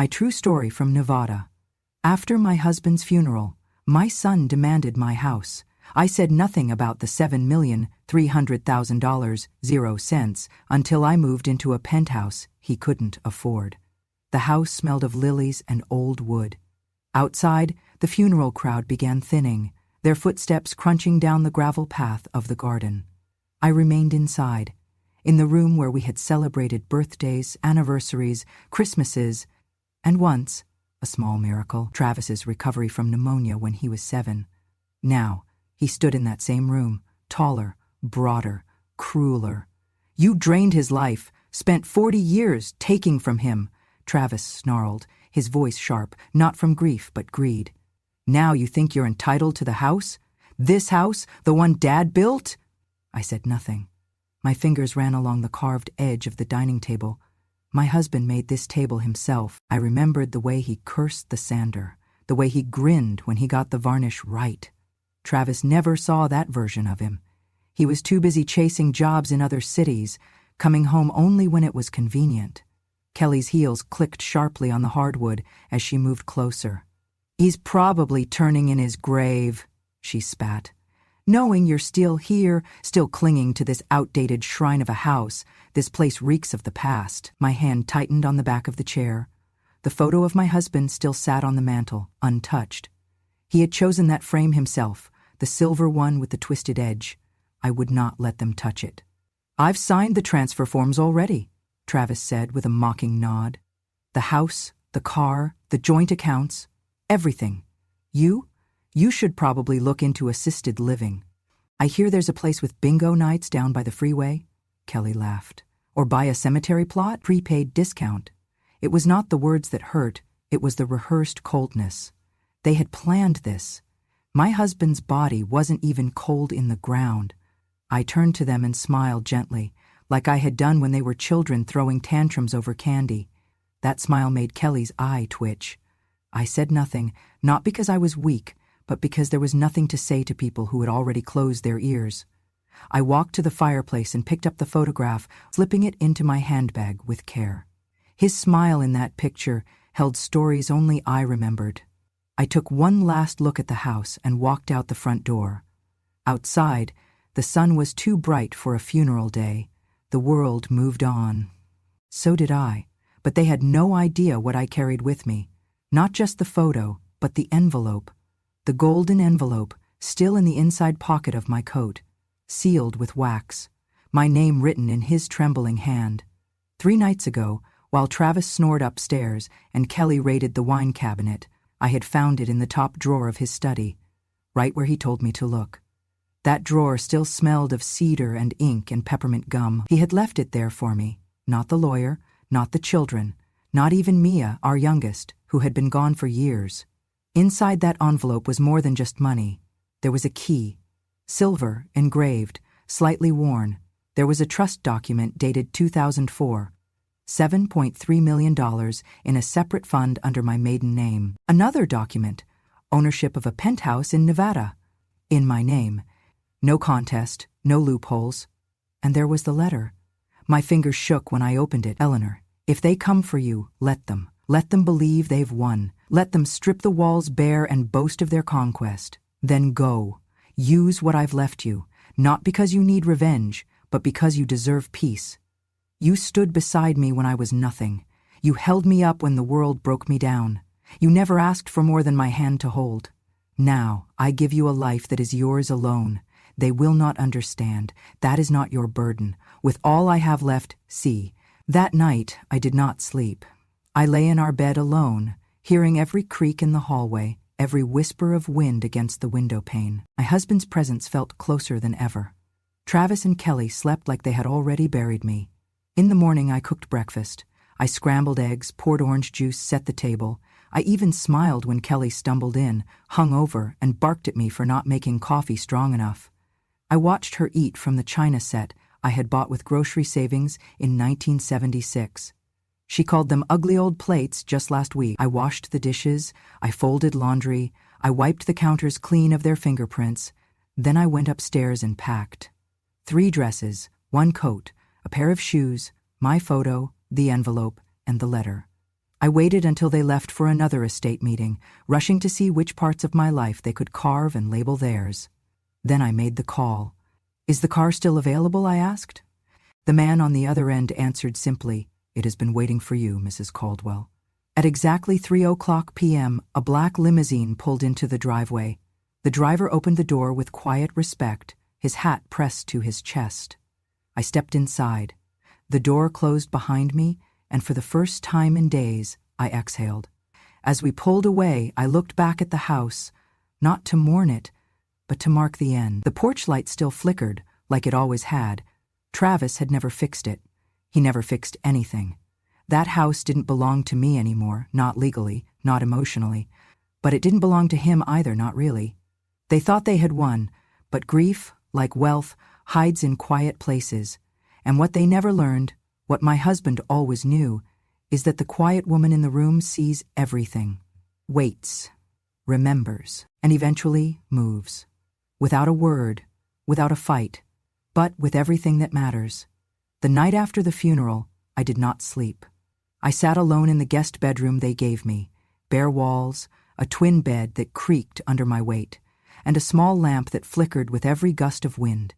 My true story from Nevada. After my husband's funeral, my son demanded my house. I said nothing about the $7,300,000, 0 cents, until I moved into a penthouse he couldn't afford. The house smelled of lilies and old wood. Outside, the funeral crowd began thinning, their footsteps crunching down the gravel path of the garden. I remained inside, in the room where we had celebrated birthdays, anniversaries, Christmases, and once, a small miracle, Travis's recovery from pneumonia when he was 7. Now, he stood in that same room, taller, broader, crueler. You drained his life, spent 40 years taking from him, Travis snarled, his voice sharp, not from grief but greed. Now you think you're entitled to the house? This house, the one Dad built? I said nothing. My fingers ran along the carved edge of the dining table. My husband made this table himself. I remembered the way he cursed the sander, the way he grinned when he got the varnish right. Travis never saw that version of him. He was too busy chasing jobs in other cities, coming home only when it was convenient. Kelly's heels clicked sharply on the hardwood as she moved closer. He's probably turning in his grave, she spat. Knowing you're still here, still clinging to this outdated shrine of a house, this place reeks of the past. My hand tightened on the back of the chair. The photo of my husband still sat on the mantel, untouched. He had chosen that frame himself, the silver one with the twisted edge. I would not let them touch it. I've signed the transfer forms already, Travis said with a mocking nod. The house, the car, the joint accounts, everything. You should probably look into assisted living. I hear there's a place with bingo nights down by the freeway, Kelly laughed. Or buy a cemetery plot, prepaid discount. It was not the words that hurt, it was the rehearsed coldness. They had planned this. My husband's body wasn't even cold in the ground. I turned to them and smiled gently, like I had done when they were children throwing tantrums over candy. That smile made Kelly's eye twitch. I said nothing, not because I was weak, but because there was nothing to say to people who had already closed their ears. I walked to the fireplace and picked up the photograph, slipping it into my handbag with care. His smile in that picture held stories only I remembered. I took one last look at the house and walked out the front door. Outside, the sun was too bright for a funeral day. The world moved on. So did I, but they had no idea what I carried with me. Not just the photo, but the envelope. The golden envelope, still in the inside pocket of my coat, sealed with wax, my name written in his trembling hand. 3 nights ago, while Travis snored upstairs and Kelly raided the wine cabinet, I had found it in the top drawer of his study, right where he told me to look. That drawer still smelled of cedar and ink and peppermint gum. He had left it there for me, not the lawyer, not the children, not even Mia, our youngest, who had been gone for years. Inside that envelope was more than just money. There was a key, silver, engraved, slightly worn. There was a trust document dated 2004. $7.3 million in a separate fund under my maiden name. Another document, ownership of a penthouse in Nevada, in my name. No contest, no loopholes. And there was the letter. My fingers shook when I opened it. Eleanor, if they come for you, let them. Let them believe they've won. Let them strip the walls bare and boast of their conquest. Then go. Use what I've left you, not because you need revenge, but because you deserve peace. You stood beside me when I was nothing. You held me up when the world broke me down. You never asked for more than my hand to hold. Now, I give you a life that is yours alone. They will not understand. That is not your burden. With all I have left, see. That night, I did not sleep. I lay in our bed alone, hearing every creak in the hallway, every whisper of wind against the window pane. My husband's presence felt closer than ever. Travis and Kelly slept like they had already buried me. In the morning, I cooked breakfast. I scrambled eggs, poured orange juice, set the table. I even smiled when Kelly stumbled in, hung over, and barked at me for not making coffee strong enough. I watched her eat from the china set I had bought with grocery savings in 1976. She called them ugly old plates just last week. I washed the dishes, I folded laundry, I wiped the counters clean of their fingerprints. Then I went upstairs and packed. 3 dresses, 1 coat, a pair of shoes, my photo, the envelope, and the letter. I waited until they left for another estate meeting, rushing to see which parts of my life they could carve and label theirs. Then I made the call. "Is the car still available?" I asked. The man on the other end answered simply, "It has been waiting for you, Mrs. Caldwell." At exactly 3:00 p.m., a black limousine pulled into the driveway. The driver opened the door with quiet respect, his hat pressed to his chest. I stepped inside. The door closed behind me, and for the first time in days, I exhaled. As we pulled away, I looked back at the house, not to mourn it, but to mark the end. The porch light still flickered, like it always had. Travis had never fixed it. He never fixed anything. That house didn't belong to me anymore, not legally, not emotionally. But it didn't belong to him either, not really. They thought they had won, but grief, like wealth, hides in quiet places. And what they never learned, what my husband always knew, is that the quiet woman in the room sees everything, waits, remembers, and eventually moves. Without a word, without a fight, but with everything that matters. The night after the funeral, I did not sleep. I sat alone in the guest bedroom they gave me, bare walls, a twin bed that creaked under my weight, and a small lamp that flickered with every gust of wind.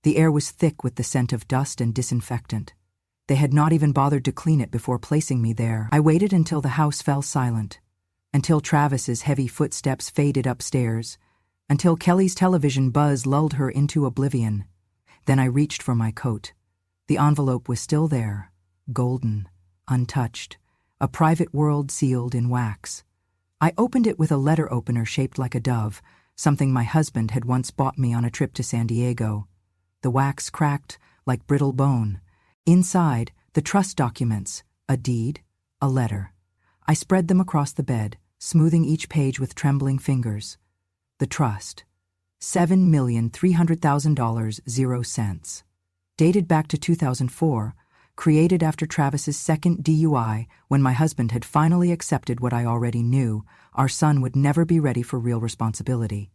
The air was thick with the scent of dust and disinfectant. They had not even bothered to clean it before placing me there. I waited until the house fell silent, until Travis's heavy footsteps faded upstairs, until Kelly's television buzz lulled her into oblivion. Then I reached for my coat. The envelope was still there, golden, untouched, a private world sealed in wax. I opened it with a letter opener shaped like a dove, something my husband had once bought me on a trip to San Diego. The wax cracked like brittle bone. Inside, the trust documents, a deed, a letter. I spread them across the bed, smoothing each page with trembling fingers. The trust. $7,300,000, 0 cents. Dated back to 2004, created after Travis's second DUI, when my husband had finally accepted what I already knew: our son would never be ready for real responsibility.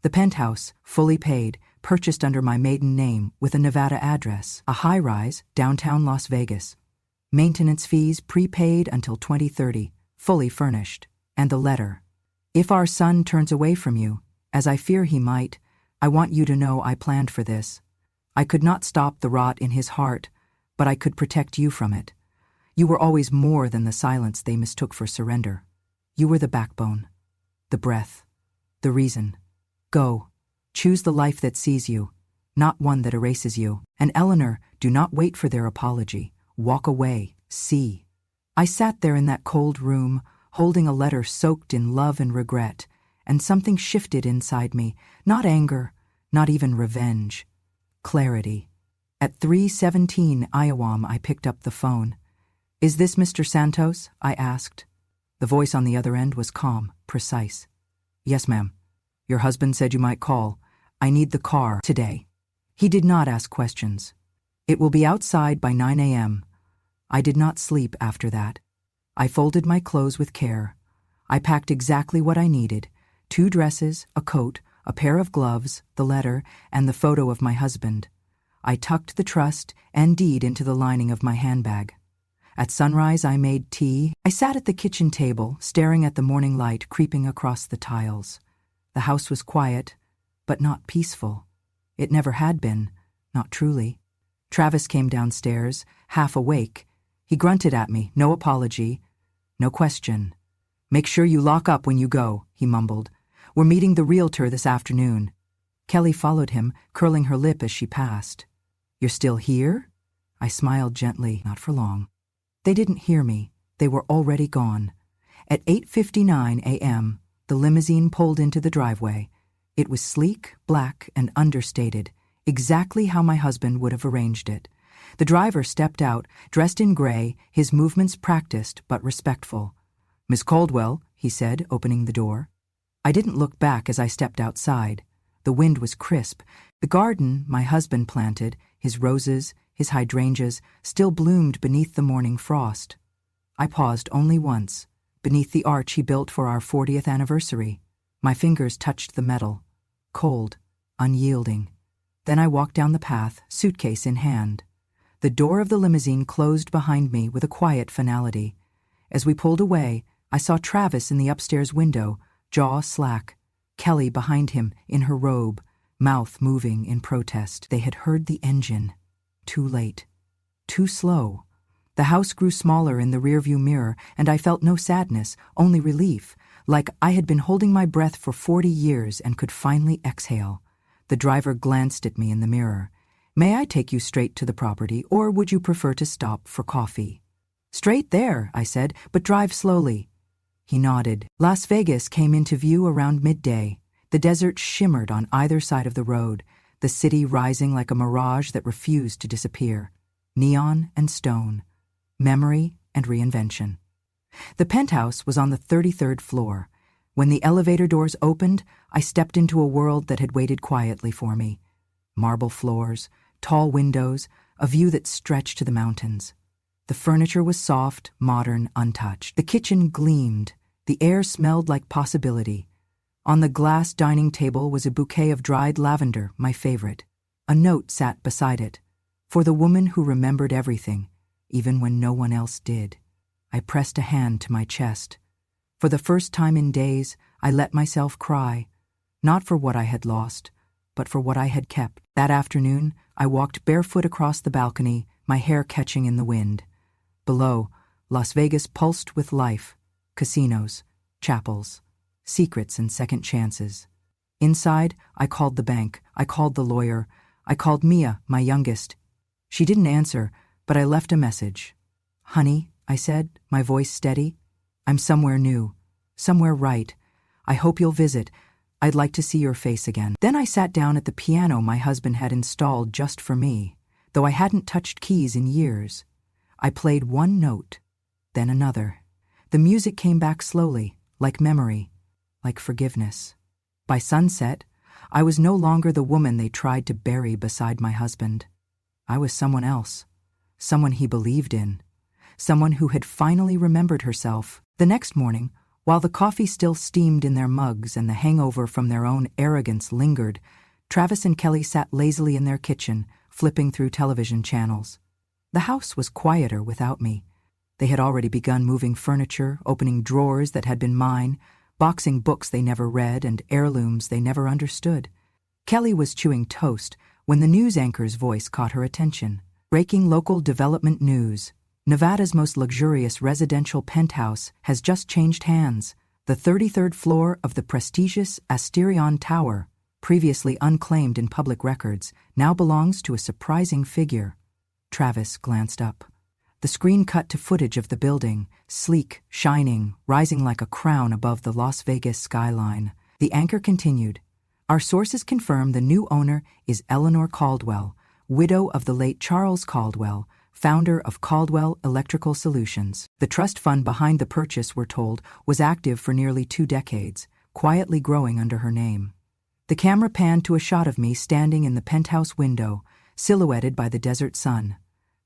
The penthouse, fully paid, purchased under my maiden name with a Nevada address, a high-rise, downtown Las Vegas. Maintenance fees prepaid until 2030, fully furnished. And the letter. "If our son turns away from you, as I fear he might, I want you to know I planned for this. I could not stop the rot in his heart, but I could protect you from it. You were always more than the silence they mistook for surrender. You were the backbone, the breath, the reason. Go, choose the life that sees you, not one that erases you. And Eleanor, do not wait for their apology. Walk away, see." I sat there in that cold room, holding a letter soaked in love and regret, and something shifted inside me, not anger, not even revenge. Clarity. At 3:17 IAWAM, I picked up the phone. "Is this Mr. Santos?" I asked. The voice on the other end was calm, precise. "Yes, ma'am. Your husband said you might call. I need the car today." He did not ask questions. "It will be outside by 9 a.m. I did not sleep after that. I folded my clothes with care. I packed exactly what I needed: 2 dresses, a coat, a pair of gloves, the letter, and the photo of my husband. I tucked the trust and deed into the lining of my handbag. At sunrise, I made tea. I sat at the kitchen table, staring at the morning light creeping across the tiles. The house was quiet, but not peaceful. It never had been, not truly. Travis came downstairs, half awake. He grunted at me, no apology, no question. "Make sure you lock up when you go," he mumbled. "We're meeting the realtor this afternoon." Kelly followed him, curling her lip as she passed. "You're still here?" I smiled gently, not for long. They didn't hear me. They were already gone. At 8:59 a.m., the limousine pulled into the driveway. It was sleek, black, and understated, exactly how my husband would have arranged it. The driver stepped out, dressed in gray, his movements practiced but respectful. "Miss Caldwell," he said, opening the door. I didn't look back as I stepped outside. The wind was crisp. The garden my husband planted, his roses, his hydrangeas, still bloomed beneath the morning frost. I paused only once, beneath the arch he built for our 40th anniversary. My fingers touched the metal, cold, unyielding. Then I walked down the path, suitcase in hand. The door of the limousine closed behind me with a quiet finality. As we pulled away, I saw Travis in the upstairs window, jaw slack, Kelly behind him in her robe, mouth moving in protest. They had heard the engine. Too late. Too slow. The house grew smaller in the rearview mirror, and I felt no sadness, only relief, like I had been holding my breath for 40 years and could finally exhale. The driver glanced at me in the mirror. "May I take you straight to the property, or would you prefer to stop for coffee?" "Straight there," I said, "but drive slowly." He nodded. Las Vegas came into view around midday. The desert shimmered on either side of the road, the city rising like a mirage that refused to disappear. Neon and stone. Memory and reinvention. The penthouse was on the 33rd floor. When the elevator doors opened, I stepped into a world that had waited quietly for me. Marble floors, tall windows, a view that stretched to the mountains. The furniture was soft, modern, untouched. The kitchen gleamed. The air smelled like possibility. On the glass dining table was a bouquet of dried lavender, my favorite. A note sat beside it. For the woman who remembered everything, even when no one else did. I pressed a hand to my chest. For the first time in days, I let myself cry. Not for what I had lost, but for what I had kept. That afternoon, I walked barefoot across the balcony, my hair catching in the wind. Below, Las Vegas pulsed with life. Casinos, chapels, secrets and second chances. Inside, I called the bank, I called the lawyer, I called Mia, my youngest. She didn't answer, but I left a message. "Honey," I said, my voice steady, "I'm somewhere new, somewhere right. I hope you'll visit. I'd like to see your face again." Then I sat down at the piano my husband had installed just for me, though I hadn't touched keys in years. I played one note, then another. The music came back slowly, like memory, like forgiveness. By sunset, I was no longer the woman they tried to bury beside my husband. I was someone else, someone he believed in, someone who had finally remembered herself. The next morning, while the coffee still steamed in their mugs and the hangover from their own arrogance lingered, Travis and Kelly sat lazily in their kitchen, flipping through television channels. The house was quieter without me. They had already begun moving furniture, opening drawers that had been mine, boxing books they never read and heirlooms they never understood. Kelly was chewing toast when the news anchor's voice caught her attention. Breaking local development news. Nevada's most luxurious residential penthouse has just changed hands. The 33rd floor of the prestigious Asterion Tower, previously unclaimed in public records, now belongs to a surprising figure. Travis glanced up. The screen cut to footage of the building, sleek, shining, rising like a crown above the Las Vegas skyline. The anchor continued. "Our sources confirm the new owner is Eleanor Caldwell, widow of the late Charles Caldwell, founder of Caldwell Electrical Solutions." The trust fund behind the purchase, we're told, was active for nearly 2 decades, quietly growing under her name. The camera panned to a shot of me standing in the penthouse window, silhouetted by the desert sun.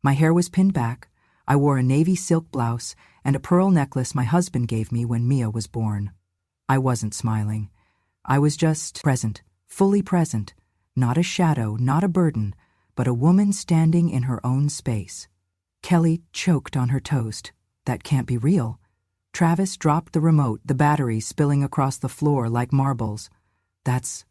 My hair was pinned back. I wore a navy silk blouse and a pearl necklace my husband gave me when Mia was born. I wasn't smiling. I was just present, fully present, not a shadow, not a burden, but a woman standing in her own space. Kelly choked on her toast. "That can't be real." Travis dropped the remote, the batteries spilling across the floor like marbles.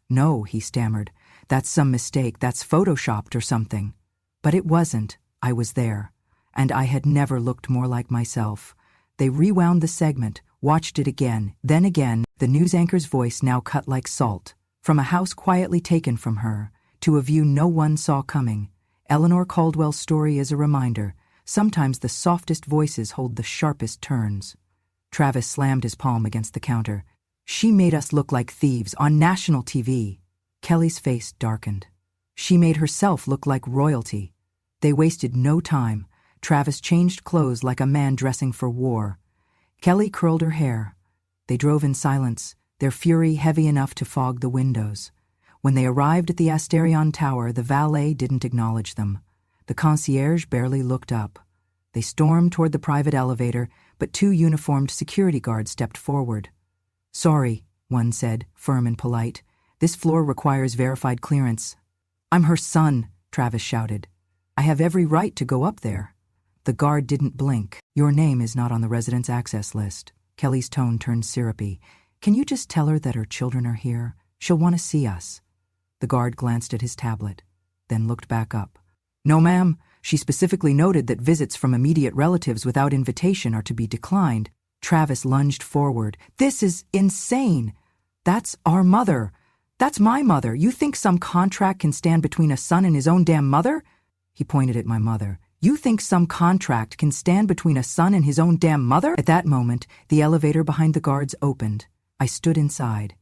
"No," he stammered. "That's some mistake, that's photoshopped or something." But it wasn't. I was there, and I had never looked more like myself. They rewound the segment, watched it again, then again. The news anchor's voice now cut like salt. From a house quietly taken from her, to a view no one saw coming. Eleanor Caldwell's story is a reminder. Sometimes the softest voices hold the sharpest turns. Travis slammed his palm against the counter. "She made us look like thieves on national TV." Kelly's face darkened. "She made herself look like royalty." They wasted no time. Travis changed clothes like a man dressing for war. Kelly curled her hair. They drove in silence, their fury heavy enough to fog the windows. When they arrived at the Asterion Tower, the valet didn't acknowledge them. The concierge barely looked up. They stormed toward the private elevator, but 2 uniformed security guards stepped forward. "Sorry," one said, firm and polite. "This floor requires verified clearance." "I'm her son," Travis shouted. "I have every right to go up there." The guard didn't blink. Your name is not on the residence access list. Kelly's tone turned syrupy. Can you just tell her that her children are here? She'll want to see us. The guard glanced at his tablet, then looked back up. No, ma'am. She specifically noted that visits from immediate relatives without invitation are to be declined. Travis lunged forward. This is insane. That's our mother. That's my mother. You think some contract can stand between a son and his own damn mother? He pointed at my mother. You think some contract can stand between a son and his own damn mother? At that moment, the elevator behind the guards opened. I stood inside.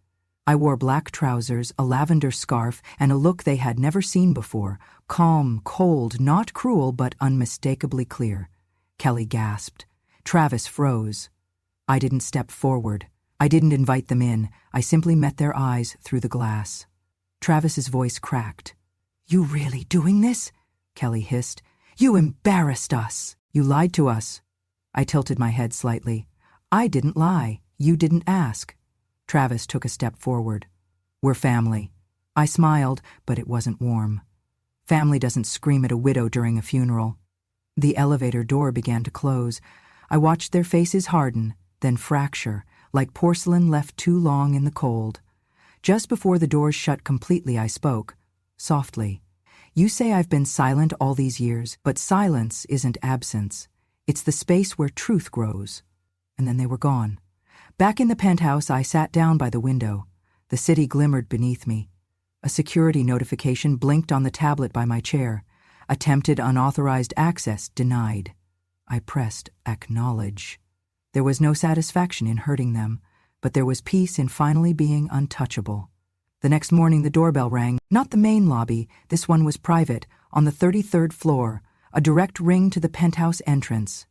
I wore black trousers, a lavender scarf, and a look they had never seen before. Calm, cold, not cruel, but unmistakably clear. Kelly gasped. Travis froze. I didn't step forward. I didn't invite them in. I simply met their eyes through the glass. Travis's voice cracked. You really doing this? Kelly hissed. You embarrassed us. You lied to us. I tilted my head slightly. I didn't lie. You didn't ask. Travis took a step forward. We're family. I smiled, but it wasn't warm. Family doesn't scream at a widow during a funeral. The elevator door began to close. I watched their faces harden, then fracture, like porcelain left too long in the cold. Just before the doors shut completely, I spoke, softly. You say I've been silent all these years, but silence isn't absence. It's the space where truth grows. And then they were gone. Back in the penthouse, I sat down by the window. The city glimmered beneath me. A security notification blinked on the tablet by my chair. Attempted unauthorized access denied. I pressed acknowledge. There was no satisfaction in hurting them, but there was peace in finally being untouchable. The next morning the doorbell rang. Not the main lobby, this one was private, on the 33rd floor, a direct ring to the penthouse entrance.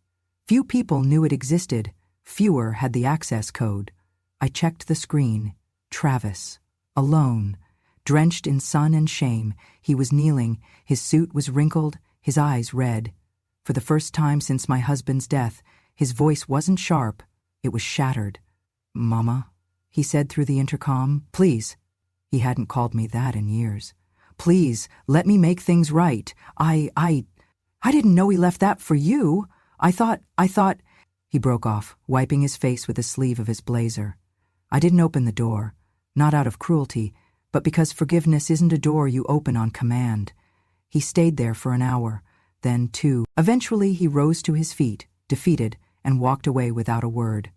Few people knew it existed. Fewer had the access code. I checked the screen. Travis. Alone. Drenched in sun and shame, he was kneeling. His suit was wrinkled, his eyes red. For the first time since my husband's death, his voice wasn't sharp. It was shattered. Mama, he said through the intercom. Please. He hadn't called me that in years. Please, let me make things right. I didn't know he left that for you. I thought... He broke off, wiping his face with the sleeve of his blazer. I didn't open the door, not out of cruelty, but because forgiveness isn't a door you open on command. He stayed there for an hour, then 2. Eventually he rose to his feet, defeated, and walked away without a word.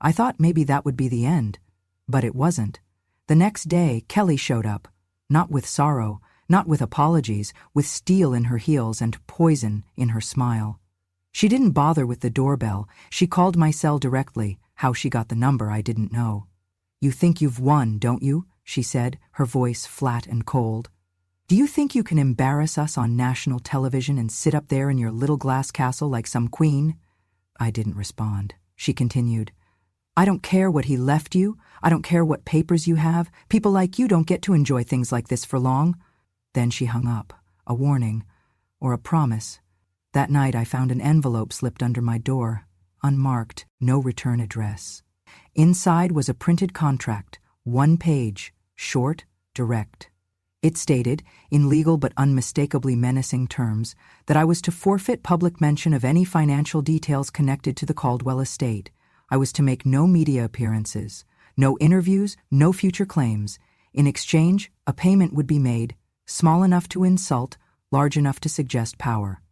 I thought maybe that would be the end, but it wasn't. The next day, Kelly showed up, not with sorrow, not with apologies, with steel in her heels and poison in her smile. She didn't bother with the doorbell. She called my cell directly. How she got the number, I didn't know. You think you've won, don't you? She said, her voice flat and cold. Do you think you can embarrass us on national television and sit up there in your little glass castle like some queen? I didn't respond. She continued. I don't care what he left you. I don't care what papers you have. People like you don't get to enjoy things like this for long. Then she hung up. A warning. Or a promise. That night I found an envelope slipped under my door, unmarked, no return address. Inside was a printed contract, 1 page, short, direct. It stated, in legal but unmistakably menacing terms, that I was to forfeit public mention of any financial details connected to the Caldwell estate. I was to make no media appearances, no interviews, no future claims. In exchange, a payment would be made, small enough to insult, large enough to suggest power.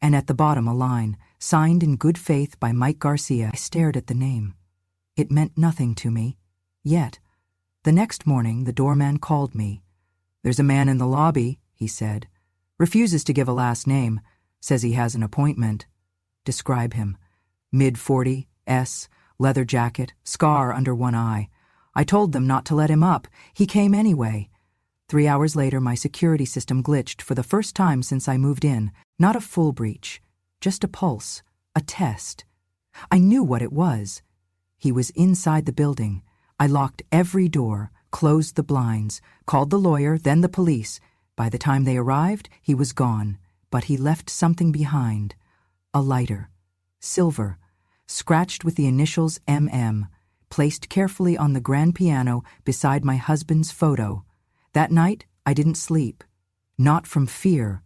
And at the bottom a line, signed in good faith by Mike Garcia. I stared at the name. It meant nothing to me. Yet. The next morning the doorman called me. There's a man in the lobby, he said. Refuses to give a last name. Says he has an appointment. Describe him. Mid-40, leather jacket, scar under one eye. I told them not to let him up. He came anyway. 3 hours later, my security system glitched for the first time since I moved in. Not a full breach, just a pulse, a test. I knew what it was. He was inside the building. I locked every door, closed the blinds, called the lawyer, then the police. By the time they arrived, he was gone, but he left something behind. A lighter, silver, scratched with the initials MM, placed carefully on the grand piano beside my husband's photo. That night, I didn't sleep. Not from fear,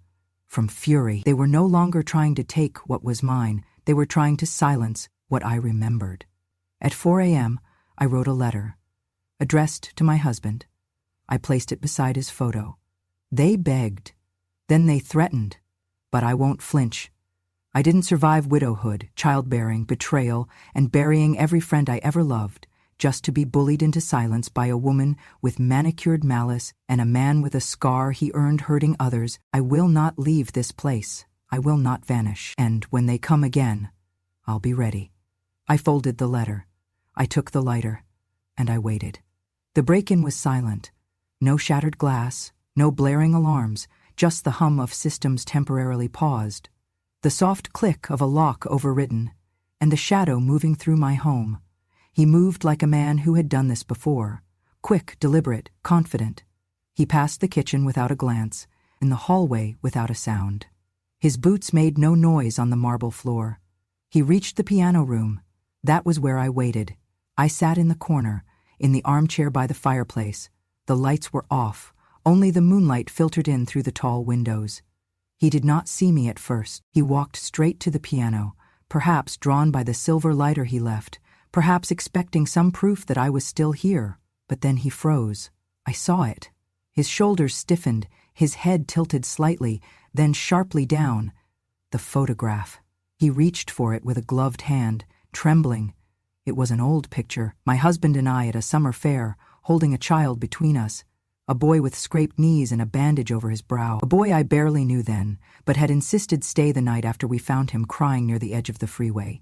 from fury. They were no longer trying to take what was mine, they were trying to silence what I remembered. At 4 a.m., I wrote a letter, addressed to my husband. I placed it beside his photo. They begged, then they threatened, but I won't flinch. I didn't survive widowhood, childbearing, betrayal, and burying every friend I ever loved, just to be bullied into silence by a woman with manicured malice and a man with a scar he earned hurting others. I will not leave this place. I will not vanish. And when they come again, I'll be ready. I folded the letter. I took the lighter, and I waited. The break-in was silent. No shattered glass, no blaring alarms, just the hum of systems temporarily paused, the soft click of a lock overridden, and the shadow moving through my home. He moved like a man who had done this before, quick, deliberate, confident. He passed the kitchen without a glance, in the hallway without a sound. His boots made no noise on the marble floor. He reached the piano room. That was where I waited. I sat in the corner, in the armchair by the fireplace. The lights were off. Only the moonlight filtered in through the tall windows. He did not see me at first. He walked straight to the piano, perhaps drawn by the silver lighter he left, perhaps expecting some proof that I was still here. But then he froze. I saw it. His shoulders stiffened, his head tilted slightly, then sharply down. The photograph. He reached for it with a gloved hand, trembling. It was an old picture, my husband and I at a summer fair, holding a child between us. A boy with scraped knees and a bandage over his brow. A boy I barely knew then, but had insisted stay the night after we found him crying near the edge of the freeway.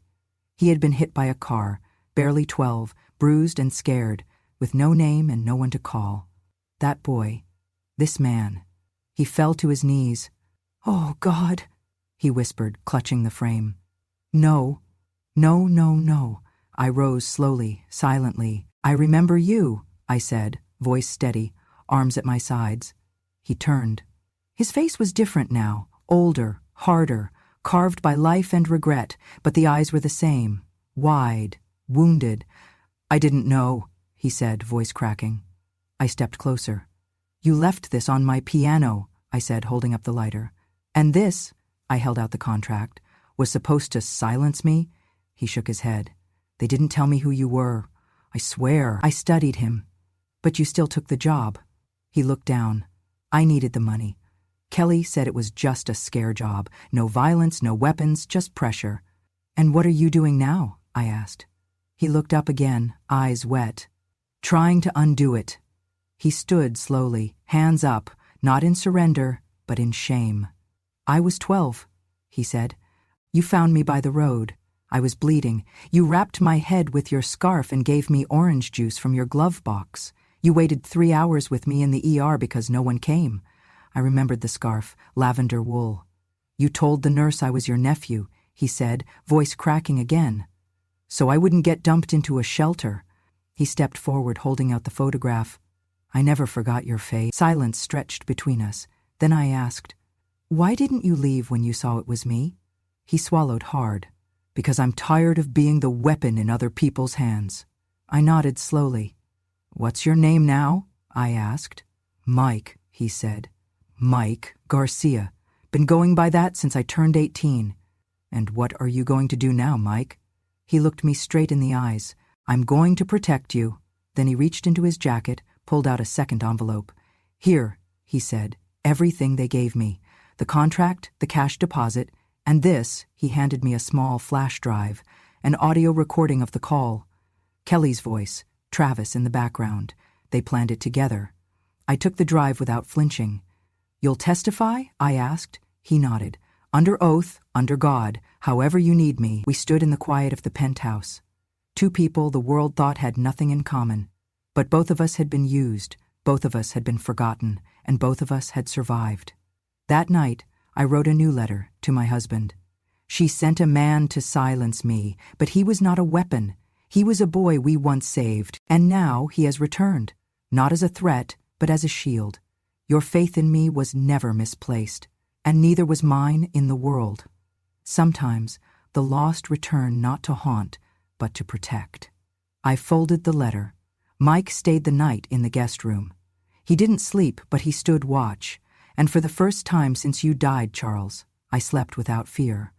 He had been hit by a car, barely 12, bruised and scared, with no name and no one to call. That boy, this man. He fell to his knees. "Oh, God," he whispered, clutching the frame. "No, no, no, no." I rose slowly, silently. "I remember you," I said, voice steady, arms at my sides. He turned. His face was different now, older, harder, carved by life and regret, but the eyes were the same, wide, wounded. "I didn't know," he said, voice cracking. I stepped closer. "You left this on my piano," I said, holding up the lighter. "And this," I held out the contract, "was supposed to silence me?" He shook his head. "They didn't tell me who you were. I swear." I studied him. "But you still took the job." He looked down. "I needed the money. Kelly said it was just a scare job. No violence, no weapons, just pressure." "And what are you doing now?" I asked. He looked up again, eyes wet. "Trying to undo it." He stood slowly, hands up, not in surrender, but in shame. "I was 12, he said. "You found me by the road. I was bleeding. You wrapped my head with your scarf and gave me orange juice from your glove box. You waited 3 hours with me in the ER because no one came." I remembered the scarf, lavender wool. "You told the nurse I was your nephew," he said, voice cracking again. "So I wouldn't get dumped into a shelter." He stepped forward, holding out the photograph. "I never forgot your face." Silence stretched between us. Then I asked, "Why didn't you leave when you saw it was me?" He swallowed hard. "Because I'm tired of being the weapon in other people's hands." I nodded slowly. "What's your name now?" I asked. "Mike," he said. "Mike Garcia. Been going by that since I turned 18. "And what are you going to do now, Mike?" He looked me straight in the eyes. "I'm going to protect you." Then he reached into his jacket, pulled out a second envelope. "Here," he said, "everything they gave me. The contract, the cash deposit, and this," he handed me a small flash drive, an audio recording of the call. Kelly's voice, Travis in the background. They planned it together. I took the drive without flinching. "You'll testify?" I asked. He nodded. "Under oath, under God, however you need me." We stood in the quiet of the penthouse. Two people the world thought had nothing in common. But both of us had been used, both of us had been forgotten, and both of us had survived. That night, I wrote a new letter to my husband. "She sent a man to silence me, but he was not a weapon. He was a boy we once saved, and now he has returned, not as a threat, but as a shield. Your faith in me was never misplaced, and neither was mine in the world." Sometimes the lost return not to haunt, but to protect. I folded the letter. Mike stayed the night in the guest room. He didn't sleep, but he stood watch. And for the first time since you died, Charles, I slept without fear.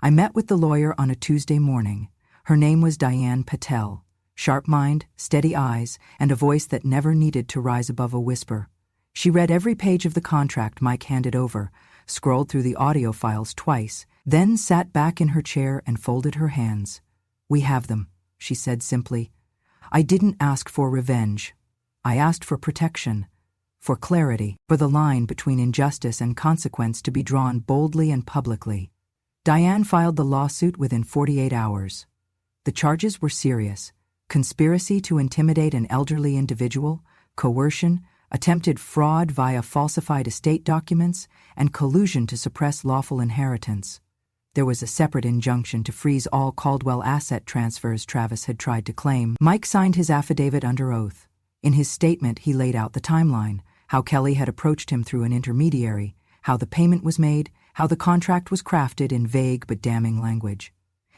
I met with the lawyer on a Tuesday morning. Her name was Diane Patel. Sharp mind, steady eyes, and a voice that never needed to rise above a whisper. She read every page of the contract Mike handed over, scrolled through the audio files twice, then sat back in her chair and folded her hands. "We have them," she said simply. "I didn't ask for revenge. I asked for protection, for clarity, for the line between injustice and consequence to be drawn boldly and publicly." Diane filed the lawsuit within 48 hours. The charges were serious: conspiracy to intimidate an elderly individual, coercion, attempted fraud via falsified estate documents, and collusion to suppress lawful inheritance. There was a separate injunction to freeze all Caldwell asset transfers Travis had tried to claim. Mike signed his affidavit under oath. In his statement, he laid out the timeline: how Kelly had approached him through an intermediary, how the payment was made, how the contract was crafted in vague but damning language.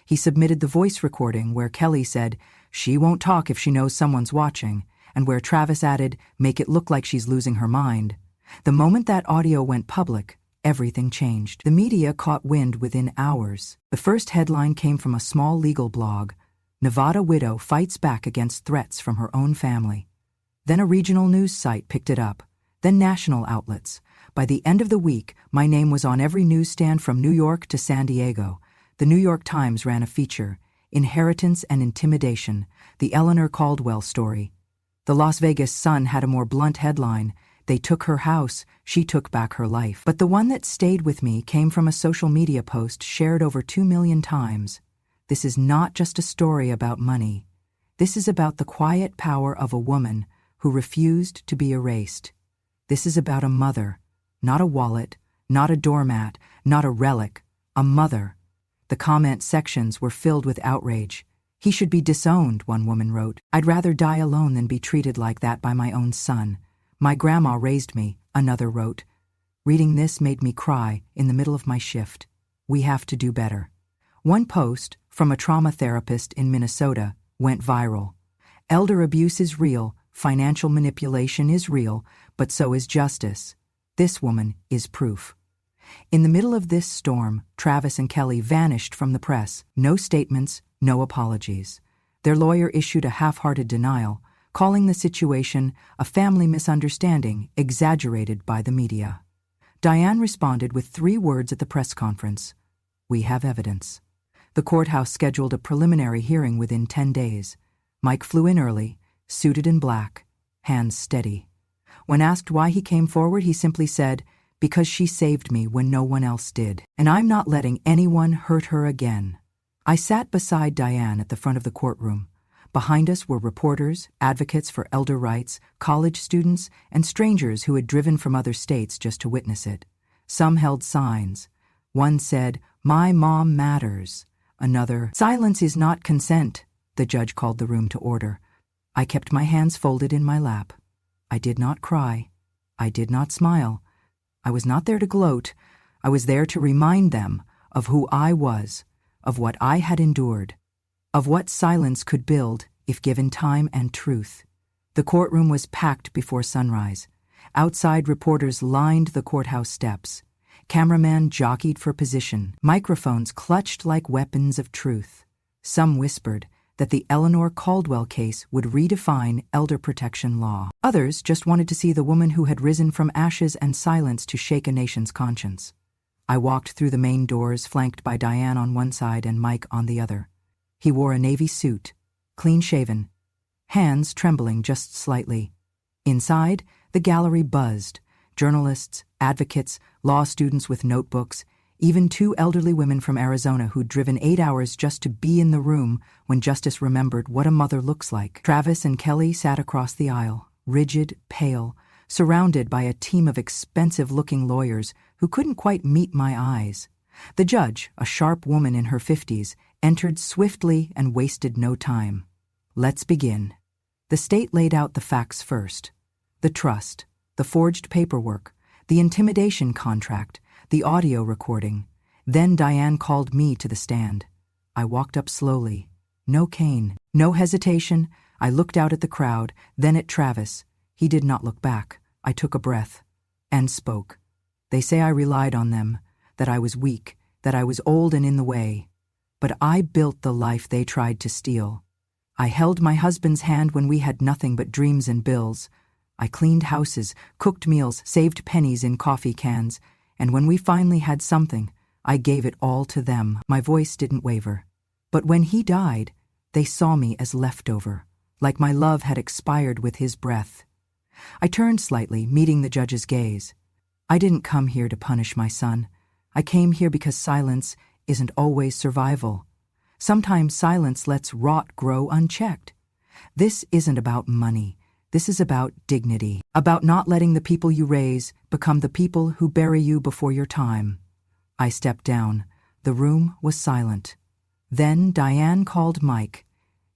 He submitted the voice recording where Kelly said, "She won't talk if she knows someone's watching," and where Travis added, "Make it look like she's losing her mind." The moment that audio went public, everything changed. The media caught wind within hours. The first headline came from a small legal blog: "Nevada widow fights back against threats from her own family." Then a regional news site picked it up, then national outlets. By the end of the week, my name was on every newsstand from New York to San Diego. The New York Times ran a feature, "Inheritance and Intimidation: The Eleanor Caldwell Story." The Las Vegas Sun had a more blunt headline: "They took her house, she took back her life." But the one that stayed with me came from a social media post shared over 2 million times. This is not just a story about money. This is about the quiet power of a woman who refused to be erased. This is about a mother, not a wallet, not a doormat, not a relic, a mother. The comment sections were filled with outrage. "He should be disowned," one woman wrote. "I'd rather die alone than be treated like that by my own son. My grandma raised me," another wrote. Reading this made me cry in the middle of my shift. We have to do better. One post, from a trauma therapist in Minnesota, went viral. "Elder abuse is real, financial manipulation is real, but so is justice. This woman is proof." In the middle of this storm, Travis and Kelly vanished from the press. No statements, no apologies. Their lawyer issued a half-hearted denial, calling the situation a family misunderstanding exaggerated by the media. Diane responded with 3 words at the press conference: "We have evidence." The courthouse scheduled a preliminary hearing within 10 days. Mike flew in early, suited in black, hands steady. When asked why he came forward, he simply said, "Because she saved me when no one else did, and I'm not letting anyone hurt her again." I sat beside Diane at the front of the courtroom. Behind us were reporters, advocates for elder rights, college students, and strangers who had driven from other states just to witness it. Some held signs. One said, "My mom matters." Another, "Silence is not consent." The judge called the room to order. I kept my hands folded in my lap. I did not cry. I did not smile. I was not there to gloat. I was there to remind them of who I was, of what I had endured, of what silence could build if given time and truth. The courtroom was packed before sunrise. Outside, reporters lined the courthouse steps. Cameramen jockeyed for position. Microphones clutched like weapons of truth. Some whispered that the Eleanor Caldwell case would redefine elder protection law. Others just wanted to see the woman who had risen from ashes and silence to shake a nation's conscience. I walked through the main doors, flanked by Diane on one side and Mike on the other. He wore a navy suit, clean-shaven, hands trembling just slightly. Inside, the gallery buzzed. Journalists, advocates, law students with notebooks, even 2 elderly women from Arizona who'd driven 8 hours just to be in the room when justice remembered what a mother looks like. Travis and Kelly sat across the aisle, rigid, pale, surrounded by a team of expensive-looking lawyers who couldn't quite meet my eyes. The judge, a sharp woman in her 50s, entered swiftly and wasted no time. "Let's begin." The state laid out the facts first. The trust, the forged paperwork, the intimidation contract, the audio recording. Then Diane called me to the stand. I walked up slowly. No cane, no hesitation. I looked out at the crowd, then at Travis. He did not look back. I took a breath and spoke. They say I relied on them, that I was weak, that I was old and in the way. But I built the life they tried to steal. I held my husband's hand when we had nothing but dreams and bills. I cleaned houses, cooked meals, saved pennies in coffee cans, and when we finally had something, I gave it all to them. My voice didn't waver. But when he died, they saw me as leftover, like my love had expired with his breath. I turned slightly, meeting the judge's gaze. I didn't come here to punish my son. I came here because silence isn't always survival. Sometimes silence lets rot grow unchecked. This isn't about money. This is about dignity, about not letting the people you raise become the people who bury you before your time. I stepped down. The room was silent. Then Diane called Mike.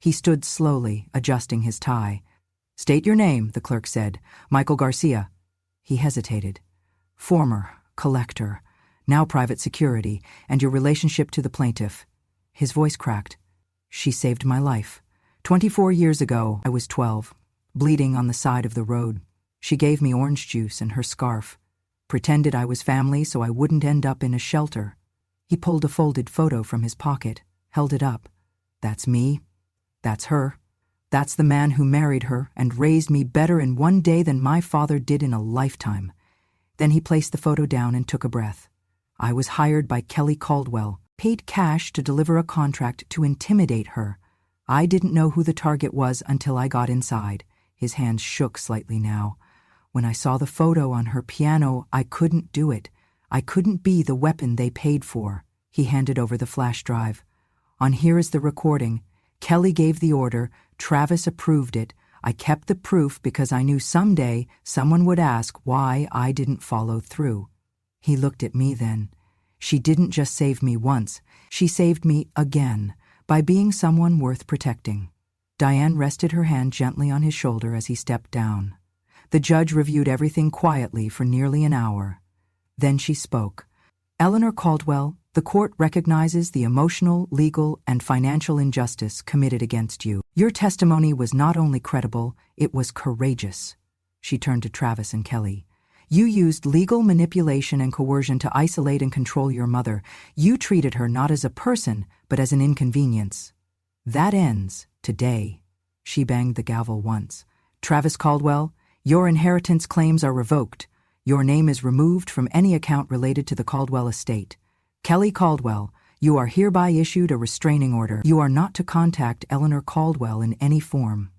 He stood slowly, adjusting his tie. "State your name," the clerk said. "Michael Garcia." He hesitated. "Former collector, now private security, and your relationship to the plaintiff." His voice cracked. "She saved my life. 24 years ago, I was 12, bleeding on the side of the road. She gave me orange juice and her scarf, pretended I was family so I wouldn't end up in a shelter." He pulled a folded photo from his pocket, held it up. "That's me. That's her. That's the man who married her and raised me better in one day than my father did in a lifetime." Then he placed the photo down and took a breath. "I was hired by Kelly Caldwell, paid cash to deliver a contract to intimidate her. I didn't know who the target was until I got inside." His hands shook slightly now. "When I saw the photo on her piano, I couldn't do it. I couldn't be the weapon they paid for." He handed over the flash drive. "On here is the recording. Kelly gave the order. Travis approved it. I kept the proof because I knew someday someone would ask why I didn't follow through." He looked at me then. "She didn't just save me once. She saved me again by being someone worth protecting." Diane rested her hand gently on his shoulder as he stepped down. The judge reviewed everything quietly for nearly an hour. Then she spoke. "Eleanor Caldwell, the court recognizes the emotional, legal, and financial injustice committed against you. Your testimony was not only credible, it was courageous." She turned to Travis and Kelly. "You used legal manipulation and coercion to isolate and control your mother. You treated her not as a person, but as an inconvenience. That ends today." She banged the gavel once. "Travis Caldwell, your inheritance claims are revoked. Your name is removed from any account related to the Caldwell estate. Kelly Caldwell, you are hereby issued a restraining order. You are not to contact Eleanor Caldwell in any form."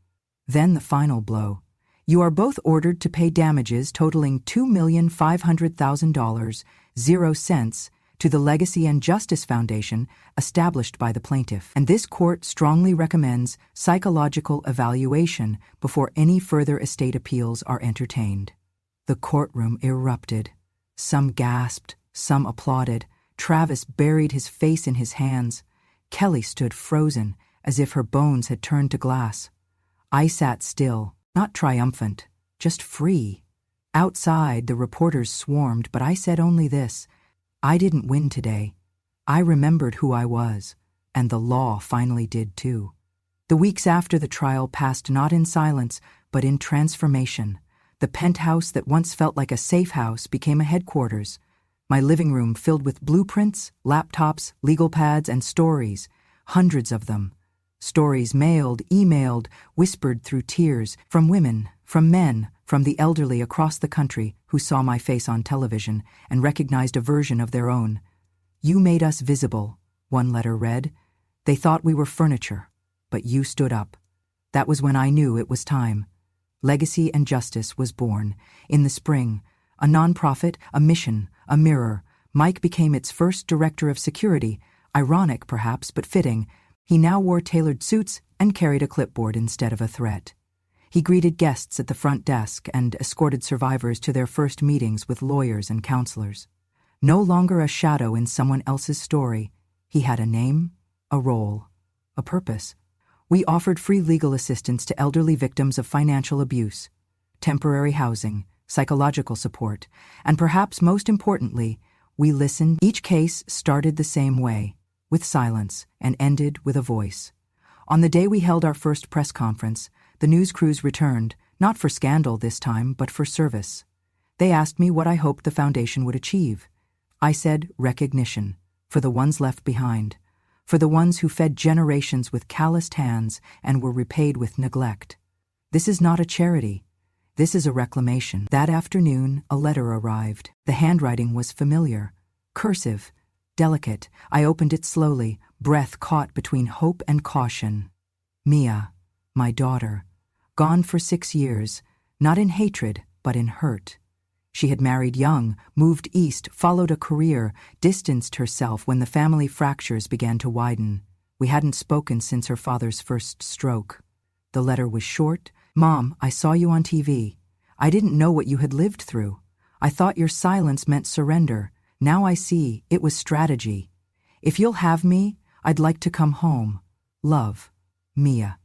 Then the final blow. "You are both ordered to pay damages totaling $2,500,000, 0 cents, to the Legacy and Justice Foundation established by the plaintiff. And this court strongly recommends psychological evaluation before any further estate appeals are entertained." The courtroom erupted. Some gasped, some applauded. Travis buried his face in his hands. Kelly stood frozen, as if her bones had turned to glass. I sat still, not triumphant, just free. Outside, the reporters swarmed, but I said only this: I didn't win today. I remembered who I was, and the law finally did too. The weeks after the trial passed not in silence, but in transformation. The penthouse that once felt like a safe house became a headquarters. My living room filled with blueprints, laptops, legal pads, and stories, hundreds of them. Stories mailed, emailed, whispered through tears, from women, from men, from the elderly across the country who saw my face on television and recognized a version of their own. "You made us visible," one letter read. "They thought we were furniture, but you stood up." That was when I knew it was time. Legacy and Justice was born. In the spring, a nonprofit, a mission, a mirror. Mike became its first director of security. Ironic, perhaps, but fitting. He now wore tailored suits and carried a clipboard instead of a threat. He greeted guests at the front desk and escorted survivors to their first meetings with lawyers and counselors. No longer a shadow in someone else's story, he had a name, a role, a purpose. We offered free legal assistance to elderly victims of financial abuse, temporary housing, psychological support, and perhaps most importantly, we listened. Each case started the same way, with silence, and ended with a voice. On the day we held our first press conference, the news crews returned, not for scandal this time, but for service. They asked me what I hoped the foundation would achieve. I said recognition, for the ones left behind, for the ones who fed generations with calloused hands and were repaid with neglect. This is not a charity. This is a reclamation. That afternoon, a letter arrived. The handwriting was familiar, cursive, delicate. I opened it slowly, breath caught between hope and caution. Mia, my daughter, gone for 6 years, not in hatred, but in hurt. She had married young, moved east, followed a career, distanced herself when the family fractures began to widen. We hadn't spoken since her father's first stroke. The letter was short. Mom, I saw you on TV. I didn't know what you had lived through. I thought your silence meant surrender. Now I see it was strategy. If you'll have me, I'd like to come home. Love, Mia.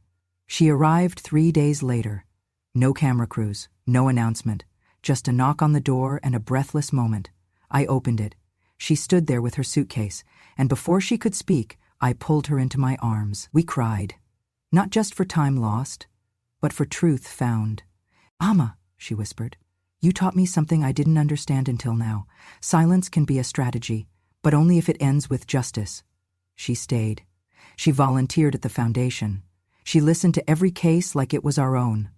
She arrived 3 days later. No camera crews, no announcement. Just a knock on the door and a breathless moment. I opened it. She stood there with her suitcase, and before she could speak, I pulled her into my arms. We cried. Not just for time lost, but for truth found. "Amma," she whispered, "you taught me something I didn't understand until now. Silence can be a strategy, but only if it ends with justice." She stayed. She volunteered at the foundation. She listened to every case like it was our own.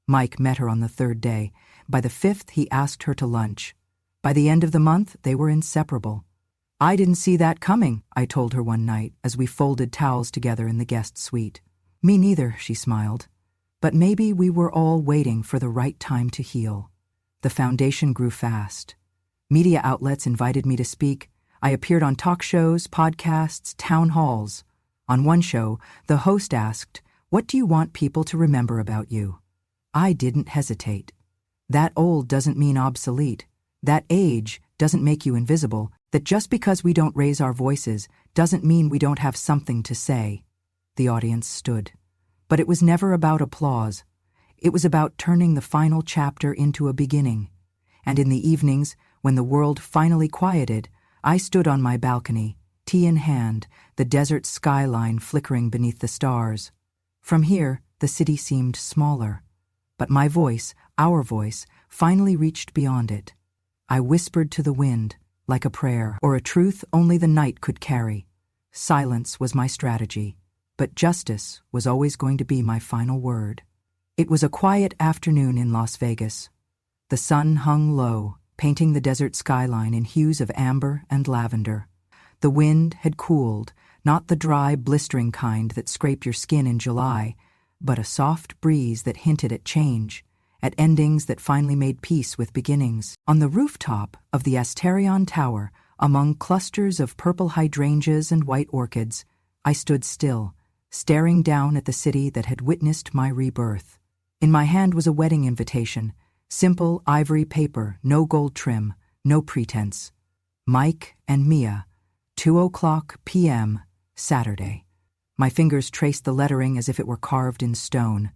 Mike met her on the 3rd day. By the 5th, he asked her to lunch. By the end of the month, they were inseparable. "I didn't see that coming," I told her one night as we folded towels together in the guest suite. "Me neither," she smiled. But maybe we were all waiting for the right time to heal. The foundation grew fast. Media outlets invited me to speak. I appeared on talk shows, podcasts, town halls. On one show, the host asked, "What do you want people to remember about you?" I didn't hesitate. That old doesn't mean obsolete. That age doesn't make you invisible. That just because we don't raise our voices doesn't mean we don't have something to say. The audience stood. But it was never about applause. It was about turning the final chapter into a beginning. And in the evenings, when the world finally quieted, I stood on my balcony, tea in hand, the desert skyline flickering beneath the stars. From here, the city seemed smaller. But my voice, our voice, finally reached beyond it. I whispered to the wind, like a prayer, or a truth only the night could carry. Silence was my strategy, but justice was always going to be my final word. It was a quiet afternoon in Las Vegas. The sun hung low, painting the desert skyline in hues of amber and lavender. The wind had cooled, not the dry, blistering kind that scraped your skin in July, but a soft breeze that hinted at change, at endings that finally made peace with beginnings. On the rooftop of the Asterion Tower, among clusters of purple hydrangeas and white orchids, I stood still, staring down at the city that had witnessed my rebirth. In my hand was a wedding invitation, simple ivory paper, no gold trim, no pretense. Mike and Mia, 2:00 p.m., Saturday. My fingers traced the lettering as if it were carved in stone.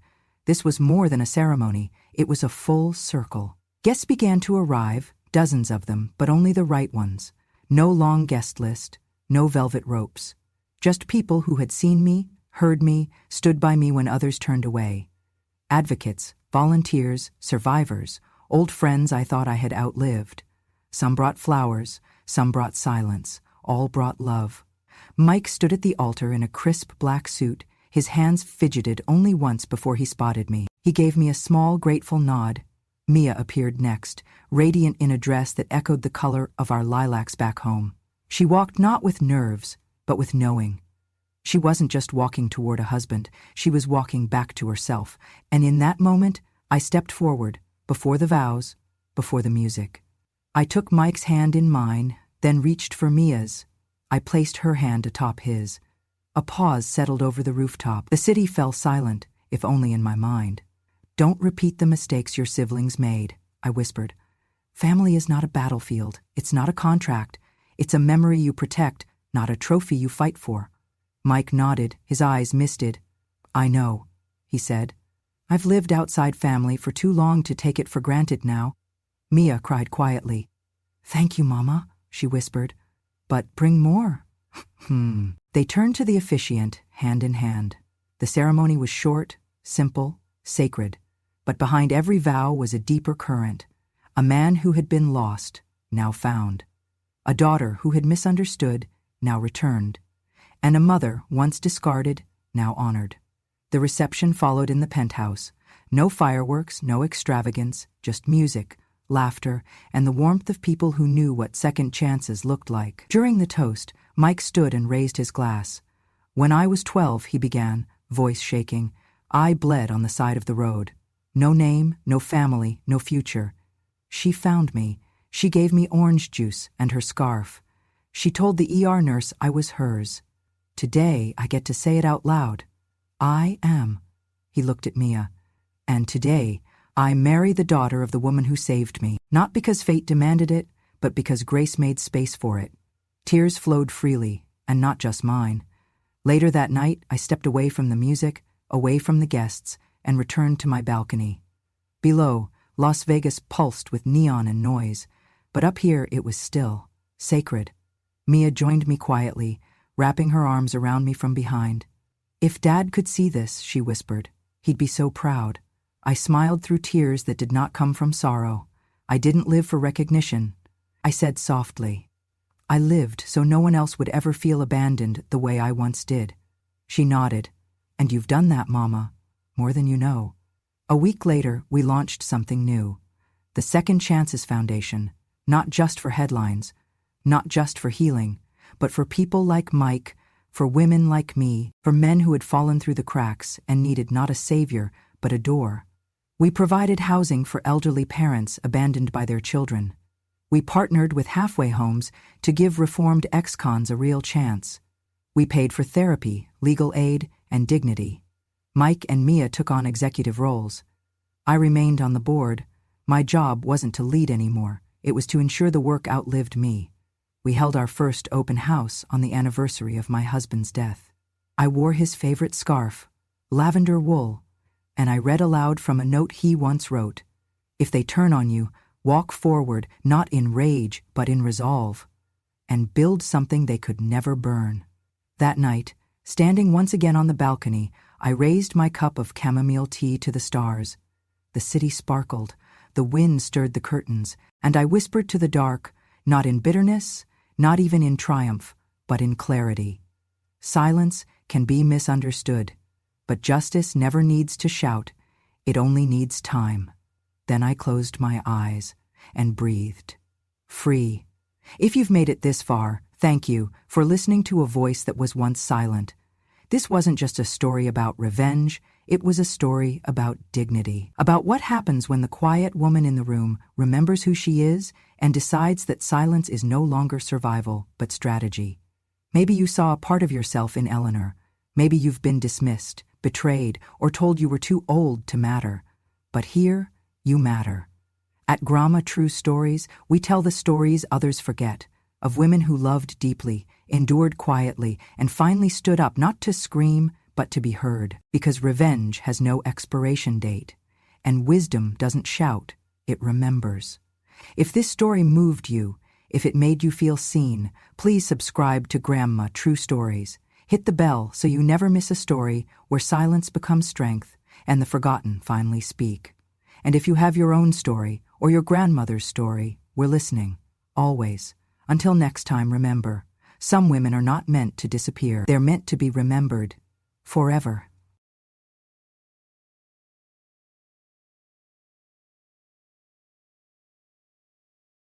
This was more than a ceremony. It was a full circle. Guests began to arrive, dozens of them, but only the right ones. No long guest list, no velvet ropes. Just people who had seen me, heard me, stood by me when others turned away. Advocates, volunteers, survivors, old friends I thought I had outlived. Some brought flowers, some brought silence, all brought love. Mike stood at the altar in a crisp black suit. His hands fidgeted only once before he spotted me. He gave me a small, grateful nod. Mia appeared next, radiant in a dress that echoed the color of our lilacs back home. She walked not with nerves, but with knowing. She wasn't just walking toward a husband, she was walking back to herself, and in that moment, I stepped forward, before the vows, before the music. I took Mike's hand in mine, then reached for Mia's. I placed her hand atop his. A pause settled over the rooftop. The city fell silent, if only in my mind. "Don't repeat the mistakes your siblings made," I whispered. "Family is not a battlefield. It's not a contract. It's a memory you protect, not a trophy you fight for." Mike nodded, his eyes misted. "I know," he said. "I've lived outside family for too long to take it for granted now." Mia cried quietly. "Thank you, Mama," she whispered. "But bring more." They turned to the officiant, hand in hand. The ceremony was short, simple, sacred, but behind every vow was a deeper current, A man who had been lost, now found. A daughter who had misunderstood, now returned. And a mother once discarded, now honored. The reception followed in the penthouse. No fireworks, no extravagance, just music, laughter, and the warmth of people who knew what second chances looked like. During the toast, Mike stood and raised his glass. "When I was 12, he began, voice shaking. I bled on the side of the road. No name, no family, no future. She found me. She gave me orange juice and her scarf. She told the ER nurse I was hers. Today, I get to say it out loud. I am." He looked at Mia. "And today, I marry the daughter of the woman who saved me, not because fate demanded it, but because grace made space for it." Tears flowed freely, and not just mine. Later that night, I stepped away from the music, away from the guests, and returned to my balcony. Below, Las Vegas pulsed with neon and noise, but up here it was still, sacred. Mia joined me quietly, wrapping her arms around me from behind. "If Dad could see this," she whispered, "he'd be so proud." I smiled through tears that did not come from sorrow. I didn't live for recognition. I said softly, "I lived so no one else would ever feel abandoned the way I once did." She nodded. "And you've done that, Mama. More than you know." A week later, we launched something new. The Second Chances Foundation, not just for headlines, not just for healing, but for people like Mike, for women like me, for men who had fallen through the cracks and needed not a savior, but a door. We provided housing for elderly parents abandoned by their children. We partnered with halfway homes to give reformed ex-cons a real chance. We paid for therapy, legal aid, and dignity. Mike and Mia took on executive roles. I remained on the board. My job wasn't to lead anymore. It was to ensure the work outlived me. We held our first open house on the anniversary of my husband's death. I wore his favorite scarf, lavender wool, and I read aloud from a note he once wrote. "If they turn on you, walk forward, not in rage, but in resolve, and build something they could never burn." That night, standing once again on the balcony, I raised my cup of chamomile tea to the stars. The city sparkled, the wind stirred the curtains, and I whispered to the dark, not in bitterness, not even in triumph, but in clarity. Silence can be misunderstood, but justice never needs to shout, it only needs time. Then I closed my eyes and breathed. Free. If you've made it this far, thank you for listening to a voice that was once silent. This wasn't just a story about revenge, it was a story about dignity, about what happens when the quiet woman in the room remembers who she is and decides that silence is no longer survival, but strategy. Maybe you saw a part of yourself in Eleanor. Maybe you've been dismissed, betrayed, or told you were too old to matter. But here, you matter. At Grama True Stories, we tell the stories others forget, of women who loved deeply, endured quietly, and finally stood up not to scream, but to be heard. Because revenge has no expiration date, and wisdom doesn't shout, it remembers. If this story moved you, if it made you feel seen, please subscribe to Grandma True Stories. Hit the bell so you never miss a story where silence becomes strength and the forgotten finally speak. And if you have your own story or your grandmother's story, we're listening, always. Until next time, remember, some women are not meant to disappear. They're meant to be remembered forever.